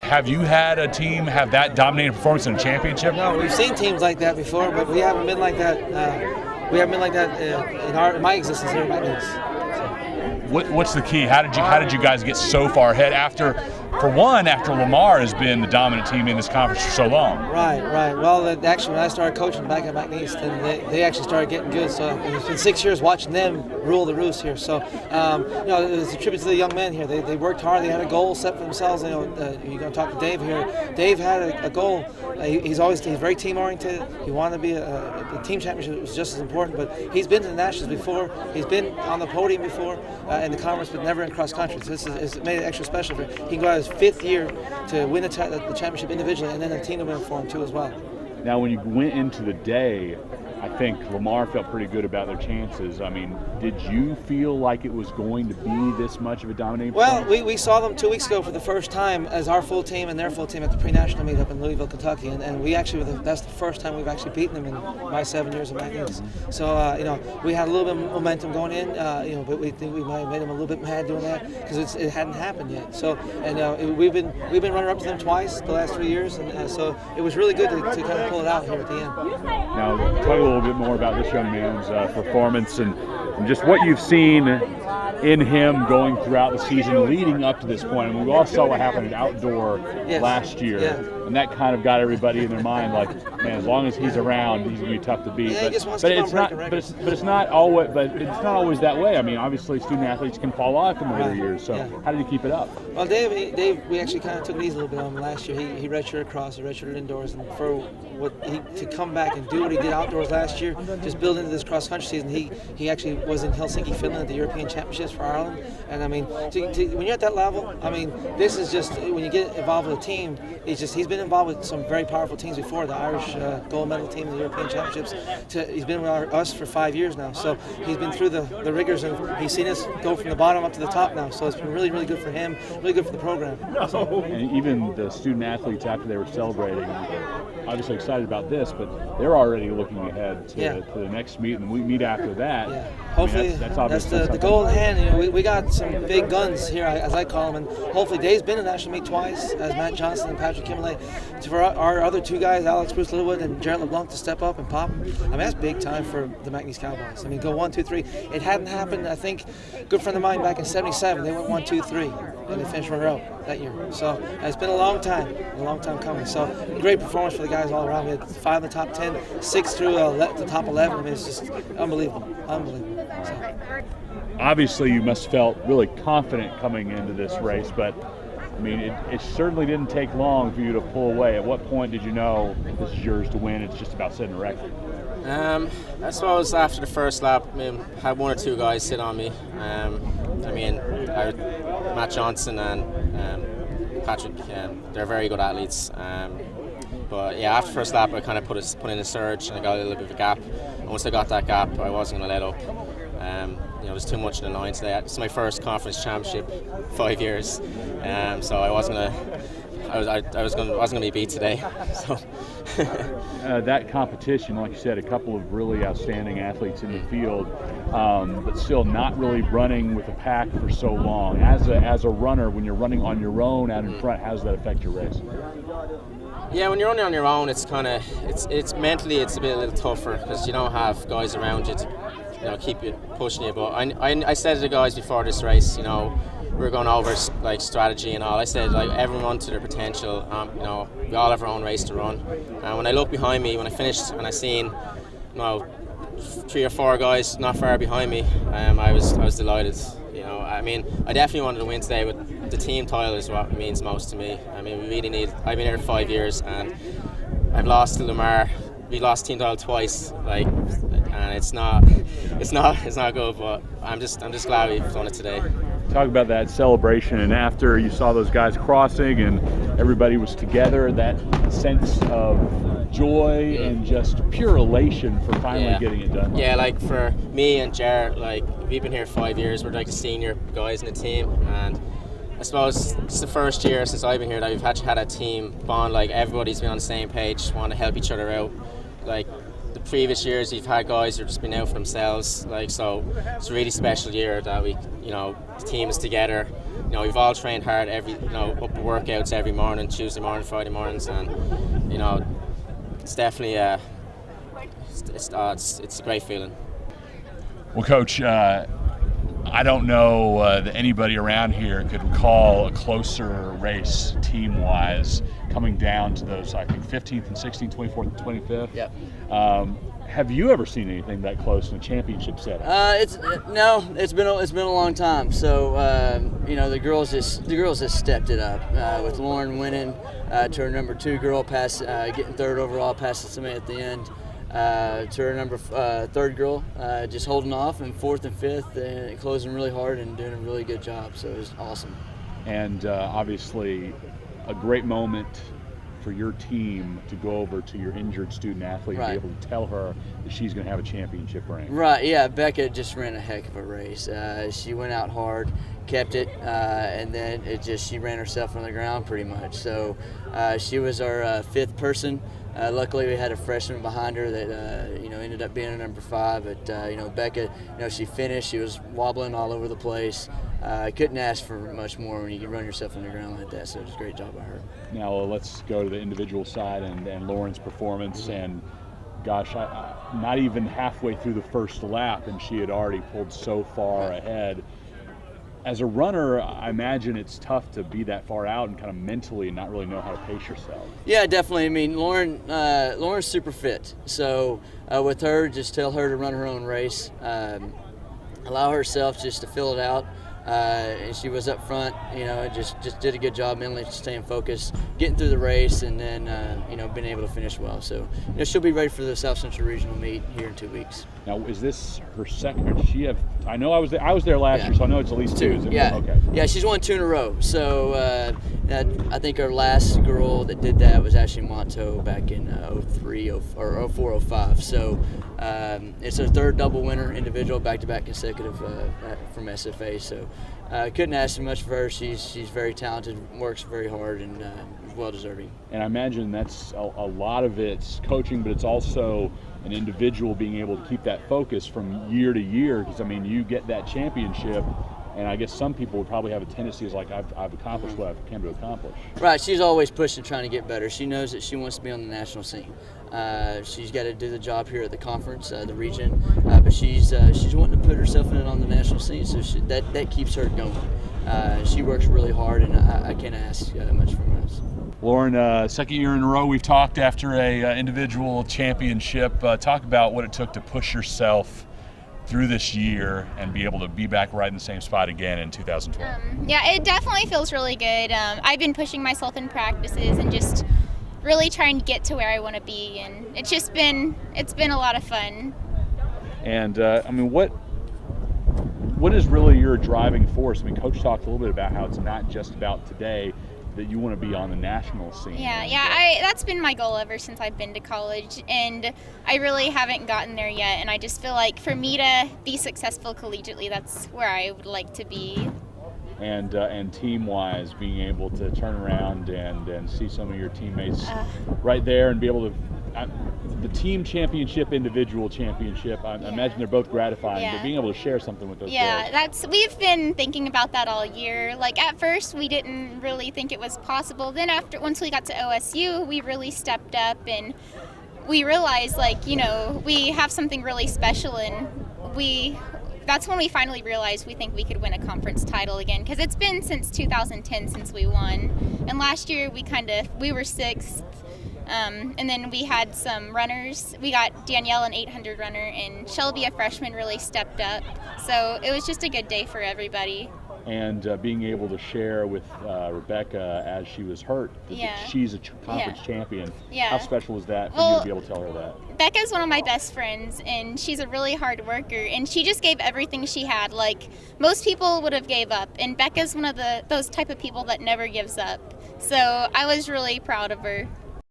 Have you had a team have that dominating performance in a championship? No, we've seen teams like that before, but we haven't been like that. In my existence here at McNeese. What's the key? How did you guys get so far ahead after Lamar has been the dominant team in this conference for so long? Right. Well, actually, when I started coaching back at McNeese, then they actually started getting good. So it's been 6 years watching them rule the roost here. So it was a tribute to the young men here. They worked hard. They had a goal set for themselves. You're going to talk to Dave here. Dave had a goal. He's very team oriented. He wanted to be the team championship was just as important. But he's been to the Nationals before. He's been on the podium before in the conference, but never in cross country. So this made it extra special for him. He can go out his 5th year to win the championship individually, and then the team to win for him too as well. Now, when you went into the day, I think Lamar felt pretty good about their chances. I mean, did you feel like it was going to be this much of a dominating performance? Well, we saw them 2 weeks ago for the first time as our full team and their full team at the pre-national meet up in Louisville, Kentucky, and we actually that's the first time we've actually beaten them in my 7 years of McNeese. So we had a little bit of momentum going in, but we think we might have made them a little bit mad doing that because it hadn't happened yet. So we've been runner-up to them twice the last 3 years, and so it was really good to kind of pull it out here at the end. Now, talk a little bit more about this young man's performance and just what you've seen in him going throughout the season leading up to this point. And we all saw what happened at Outdoor last year, and that kind of got everybody in their mind like, man, as long as he's around, he's going to be tough to beat. But it's not always that way. I mean, obviously, student athletes can fall off in the later years. So how did you keep it up? Well, Dave, we actually kind of took it easy a little bit on him last year. He redshirted across, he redshirted indoors, and to come back and do what he did outdoors last year, just build into this cross country season. He actually was in Helsinki, Finland at the European Championships for Ireland. And I mean, when you're at that level, I mean, this is just when you get involved with a team. He's been involved with some very powerful teams before. The Irish gold medal team in the European Championships. He's been with us for 5 years now, so he's been through the rigors and he's seen us go from the bottom up to the top now. So it's been really, really good for him, really good for the program. And even the student athletes after they were celebrating, obviously excited about this, but they're already looking ahead to the next meet and the meet after that. Yeah. Hopefully, that's the goal in hand. We got some big guns here, as I call them, and hopefully Dave's been in the national meet twice, as Matt Johnson and Patrick Kimberley. For our other two guys, Alex Bruce Littlewood and Jarrett LeBlanc, to step up and pop. I mean, that's big time for the McNeese Cowboys. I mean, go 1, 2, 3. It hadn't happened. I think a good friend of mine back in '77, they went 1, 2, 3, and they finished runner-up that year. So it's been a long time coming. So great performance for the guys all around. We had 5 in the top 10, 6 through the top 11. I mean, it's just unbelievable. So. Obviously, you must have felt really confident coming into this race, but I mean, it certainly didn't take long for you to pull away. At what point did you know this is yours to win? It's just about setting a record. I suppose after the first lap, I mean, had 1 or 2 guys sit on me. Matt Johnson and Patrick, they're very good athletes. But yeah, after the first lap, I kind of put in a surge and I got a little bit of a gap. And once I got that gap, I wasn't going to let up. There's too much in the line today. It's my first conference championship, 5 years. So I wasn't gonna be beat today. So that competition, like you said, a couple of really outstanding athletes in the field, but still not really running with a pack for so long. As a runner, when you're running on your own out in front, how does that affect your race? Yeah, when you're running on your own, it's mentally it's a little tougher because you don't have guys around you to keep you pushing you. But I said to the guys before this race, we're going over like strategy and all. I said like everyone run to their potential. We all have our own race to run. And when I looked behind me, when I finished and I seen 3 or 4 guys not far behind me, I was delighted. I mean, I definitely wanted to win today, but the team title is what means most to me. I mean, I've been here 5 years and I've lost to Lamar. We lost team title twice, and it's not good. But I'm just glad we've done it today. Talk about that celebration, and after you saw those guys crossing and everybody was together, that sense of joy and just pure elation for finally getting it done. Yeah, like for me and Jarrett, we've been here 5 years. We're like the senior guys in the team, and I suppose it's the first year since I've been here that we've had a team bond. Like everybody's been on the same page, want to help each other out. Like the previous years, we've had guys who've just been out for themselves. So it's a really special year that the team is together, we've all trained hard up workouts every morning, Tuesday morning, Friday mornings, and it's definitely it's a great feeling. Well, Coach, I don't know that anybody around here could recall a closer race team-wise coming down to those, I think, 15th and 16th, 24th and 25th. Yep. Have you ever seen anything that close in a championship setting? It's been a long time. So the girls just stepped it up with Lauren winning to her number 2 girl, getting 3rd overall, passing somebody at the end. To her number 3rd girl, just holding off, and 4th and 5th, closing really hard and doing a really good job. So it was awesome. And obviously, a great moment for your team to go over to your injured student athlete and be able to tell her that she's going to have a championship ring. Right, yeah, Becca just ran a heck of a race. She went out hard, kept it, and then she ran herself on the ground pretty much. So she was our 5th person. Luckily, we had a freshman behind her that ended up being a number 5. But Becca, she finished. She was wobbling all over the place. Couldn't ask for much more when you can run yourself on the ground like that. So it was a great job by her. Now let's go to the individual side and Lauren's performance. Mm-hmm. And gosh, not even halfway through the first lap, and she had already pulled so far ahead. As a runner, I imagine it's tough to be that far out and kind of mentally not really know how to pace yourself. Yeah, definitely. I mean, Lauren's super fit. So with her, just tell her to run her own race. Allow herself just to fill it out. And she was up front, just did a good job mentally, staying focused, getting through the race, and then, being able to finish well. So, she'll be ready for the South Central Regional meet here in 2 weeks. Now, is this her second? Or does she have? I know I was there last year, so I know it's at least 2. Yeah. Okay. Yeah, she's won 2 in a row. So I think our last girl that did that was actually Monto back in 03 or 04, 05. So it's her 3rd double winner, individual, back-to-back consecutive from SFA. So couldn't ask too much for her. She's very talented, works very hard, and well deserving. And I imagine that's a lot of it's coaching, but it's also an individual being able to keep that focus from year to year. Because you get that championship, and I guess some people would probably have a tendency is like, I've accomplished what I've come to accomplish. Right. She's always pushing, trying to get better. She knows that she wants to be on the national scene. She's got to do the job here at the conference, the region, but she's wanting to put herself in on the national scene. So that keeps her going. She works really hard, and I can't ask much from us. Lauren, second year in a row we've talked after a individual championship. Talk about what it took to push yourself through this year and be able to be back right in the same spot again in 2012. Yeah, it definitely feels really good. I've been pushing myself in practices and just really trying to get to where I want to be, and it's been a lot of fun. And what is really your driving force? Coach talked a little bit about how it's not just about today, that you want to be on the national scene. Yeah, that's been my goal ever since I've been to college, and I really haven't gotten there yet, and I just feel like for me to be successful collegiately, that's where I would like to be. And team-wise, being able to turn around and see some of your teammates right there and be able to the team championship, individual championship, I imagine they're both gratifying, but being able to share something with those girls. We've been thinking about that all year. Like, at first we didn't really think it was possible. Then once we got to OSU, we really stepped up and we realized, we have something really special, and that's when we finally realized we think we could win a conference title again, because it's been since 2010 since we won. And last year we were 6th. And then we had some runners. We got Danielle, an 800 runner, and Shelby, a freshman, really stepped up. So it was just a good day for everybody. And being able to share with Rebecca as she was hurt, that she's a conference champion. Yeah. How special was that for you to be able to tell her that? Becca's one of my best friends, and she's a really hard worker, and she just gave everything she had. Like, most people would have gave up, and Becca's one of those type of people that never gives up. So I was really proud of her.